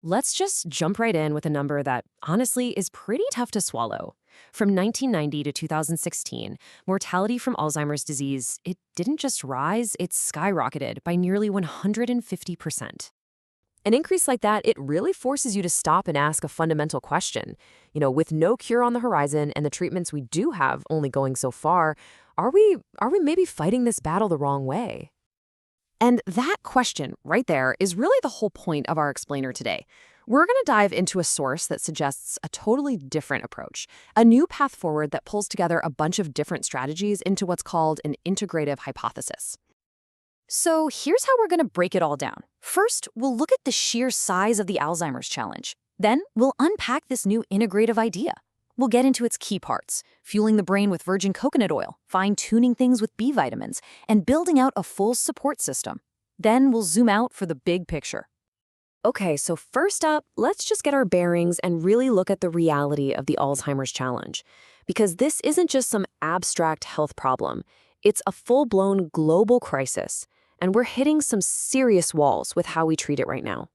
Let's just jump right in with a number that honestly is pretty tough to swallow. From 1990 to 2016, mortality from Alzheimer's disease, it didn't just rise, it skyrocketed by nearly 150%. An increase like that, it really forces you to stop and ask a fundamental question. With no cure on the horizon and the treatments we do have only going so far, are we maybe fighting this battle the wrong way? And that question right there is really the whole point of our explainer today. We're going to dive into a source that suggests a totally different approach, a new path forward that pulls together a bunch of different strategies into what's called an integrative hypothesis. So here's how we're going to break it all down. First, we'll look at the sheer size of the Alzheimer's challenge. Then, we'll unpack this new integrative idea. We'll get into its key parts, fueling the brain with virgin coconut oil, fine-tuning things with B vitamins, and building out a full support system. Then we'll zoom out for the big picture. Okay, so first up, let's just get our bearings and really look at the reality of the Alzheimer's challenge. Because this isn't just some abstract health problem. It's a full-blown global crisis, and we're hitting some serious walls with how we treat it right now.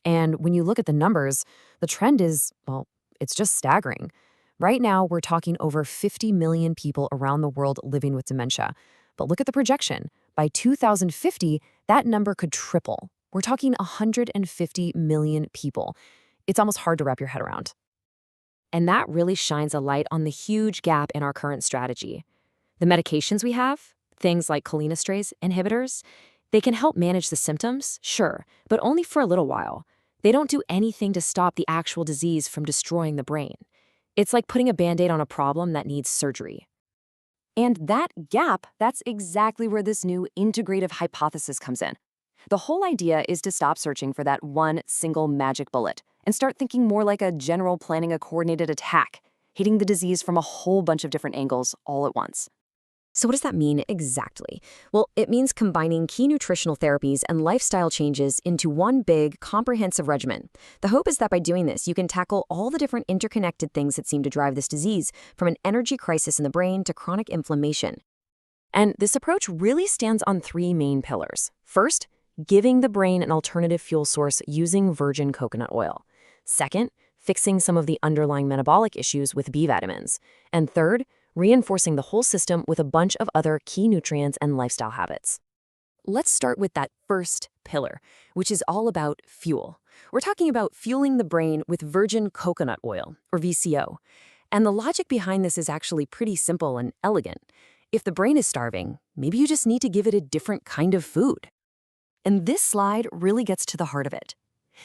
And when you look at the numbers, the trend is, well, it's just staggering. Right now, we're talking over 50 million people around the world living with dementia. But look at the projection. By 2050, that number could triple. We're talking 150 million people. It's almost hard to wrap your head around. And that really shines a light on the huge gap in our current strategy. The medications we have, things like cholinesterase inhibitors, they can help manage the symptoms, sure, but only for a little while. They don't do anything to stop the actual disease from destroying the brain. It's like putting a Band-Aid on a problem that needs surgery. And that gap, that's exactly where this new integrative hypothesis comes in. The whole idea is to stop searching for that one single magic bullet and start thinking more like a general planning a coordinated attack, hitting the disease from a whole bunch of different angles all at once. So what does that mean exactly? Well, it means combining key nutritional therapies and lifestyle changes into one big, comprehensive regimen. The hope is that by doing this, you can tackle all the different interconnected things that seem to drive this disease, from an energy crisis in the brain to chronic inflammation. And this approach really stands on three main pillars. First, giving the brain an alternative fuel source using virgin coconut oil. Second, fixing some of the underlying metabolic issues with B vitamins. And third, reinforcing the whole system with a bunch of other key nutrients and lifestyle habits. Let's start with that first pillar, which is all about fuel. We're talking about fueling the brain with virgin coconut oil, or VCO. And the logic behind this is actually pretty simple and elegant. If the brain is starving, maybe you just need to give it a different kind of food. And this slide really gets to the heart of it.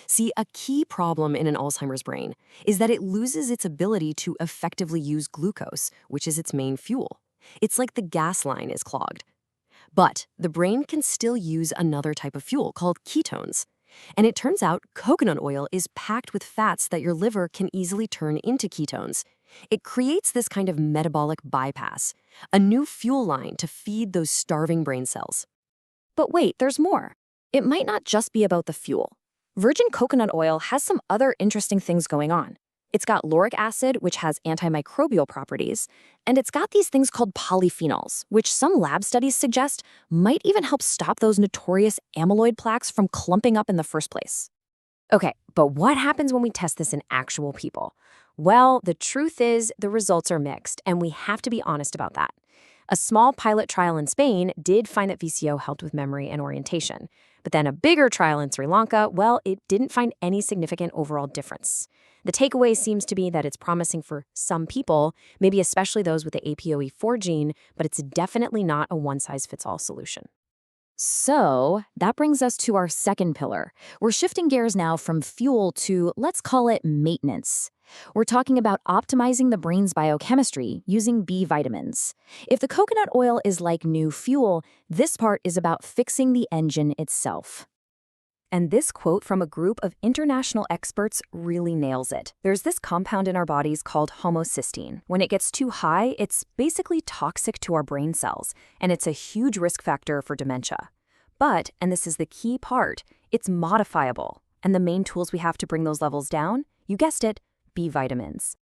See, a key problem in an Alzheimer's brain is that it loses its ability to effectively use glucose, which is its main fuel. It's like the gas line is clogged. But the brain can still use another type of fuel called ketones. And it turns out coconut oil is packed with fats that your liver can easily turn into ketones. It creates this kind of metabolic bypass, a new fuel line to feed those starving brain cells. But wait, there's more. It might not just be about the fuel. Virgin coconut oil has some other interesting things going on. It's got lauric acid, which has antimicrobial properties, and it's got these things called polyphenols, which some lab studies suggest might even help stop those notorious amyloid plaques from clumping up in the first place. Okay, but what happens when we test this in actual people? Well, the truth is the results are mixed, and we have to be honest about that. A small pilot trial in Spain did find that VCO helped with memory and orientation. But then a bigger trial in Sri Lanka, well, it didn't find any significant overall difference. The takeaway seems to be that it's promising for some people, maybe especially those with the APOE4 gene, but it's definitely not a one-size-fits-all solution. So that brings us to our second pillar. We're shifting gears now from fuel to, let's call it, maintenance. We're talking about optimizing the brain's biochemistry using B vitamins. If the coconut oil is like new fuel, this part is about fixing the engine itself. And this quote from a group of international experts really nails it. There's this compound in our bodies called homocysteine. When it gets too high, it's basically toxic to our brain cells, and it's a huge risk factor for dementia. But, and this is the key part, it's modifiable. And the main tools we have to bring those levels down, you guessed it, B vitamins.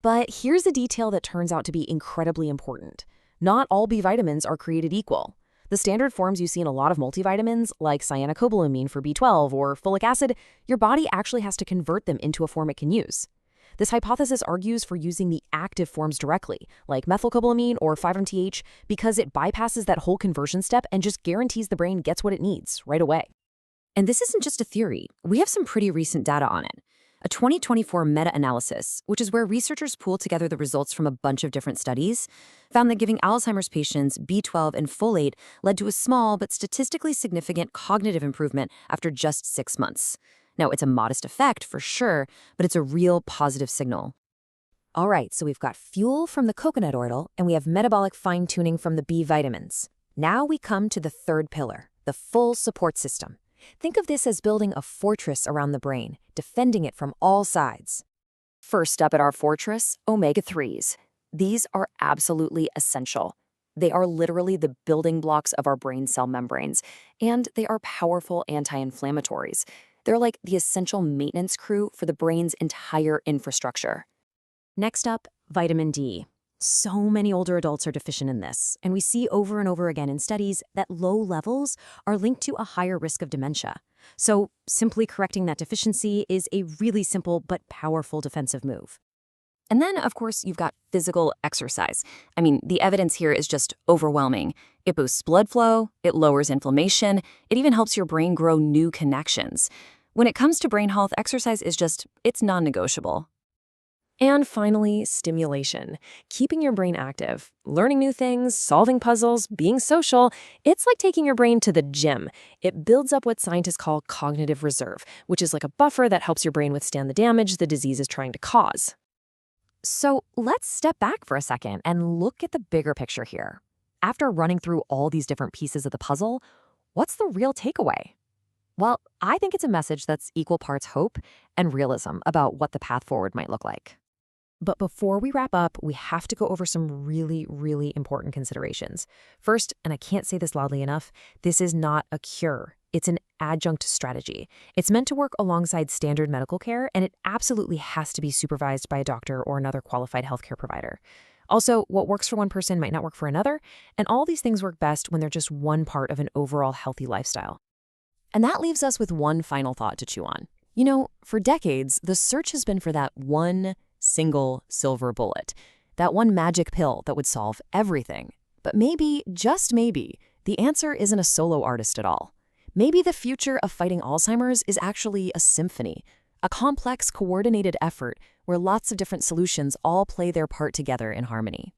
But here's a detail that turns out to be incredibly important. Not all B vitamins are created equal. The standard forms you see in a lot of multivitamins, like cyanocobalamin for B12 or folic acid, your body actually has to convert them into a form it can use. This hypothesis argues for using the active forms directly, like methylcobalamin or 5-MTH, because it bypasses that whole conversion step and just guarantees the brain gets what it needs right away. And this isn't just a theory. We have some pretty recent data on it. A 2024 meta-analysis, which is where researchers pooled together the results from a bunch of different studies, found that giving Alzheimer's patients B12 and folate led to a small but statistically significant cognitive improvement after just 6 months. Now, it's a modest effect for sure, but it's a real positive signal. All right, so we've got fuel from the coconut oil and we have metabolic fine-tuning from the B vitamins. Now we come to the third pillar, the full support system. Think of this as building a fortress around the brain, defending it from all sides. First up at our fortress, omega-3s. These are absolutely essential. They are literally the building blocks of our brain cell membranes, and they are powerful anti-inflammatories. They're like the essential maintenance crew for the brain's entire infrastructure. Next up, vitamin D. So many older adults are deficient in this, and we see over and over again in studies that low levels are linked to a higher risk of dementia. So simply correcting that deficiency is a really simple but powerful defensive move. And then, of course, you've got physical exercise. I mean, the evidence here is just overwhelming. It boosts blood flow, it lowers inflammation, it even helps your brain grow new connections. When it comes to brain health, exercise is it's non-negotiable. And finally, stimulation. Keeping your brain active, learning new things, solving puzzles, being social, it's like taking your brain to the gym. It builds up what scientists call cognitive reserve, which is like a buffer that helps your brain withstand the damage the disease is trying to cause. So let's step back for a second and look at the bigger picture here. After running through all these different pieces of the puzzle, what's the real takeaway? Well, I think it's a message that's equal parts hope and realism about what the path forward might look like. But before we wrap up, we have to go over some really, really important considerations. First, and I can't say this loudly enough, this is not a cure. It's an adjunct strategy. It's meant to work alongside standard medical care, and it absolutely has to be supervised by a doctor or another qualified healthcare provider. Also, what works for one person might not work for another, and all these things work best when they're just one part of an overall healthy lifestyle. And that leaves us with one final thought to chew on. You know, for decades, the search has been for that one single silver bullet, that one magic pill that would solve everything. But maybe, just maybe, the answer isn't a solo artist at all. Maybe the future of fighting Alzheimer's is actually a symphony, a complex, coordinated effort where lots of different solutions all play their part together in harmony.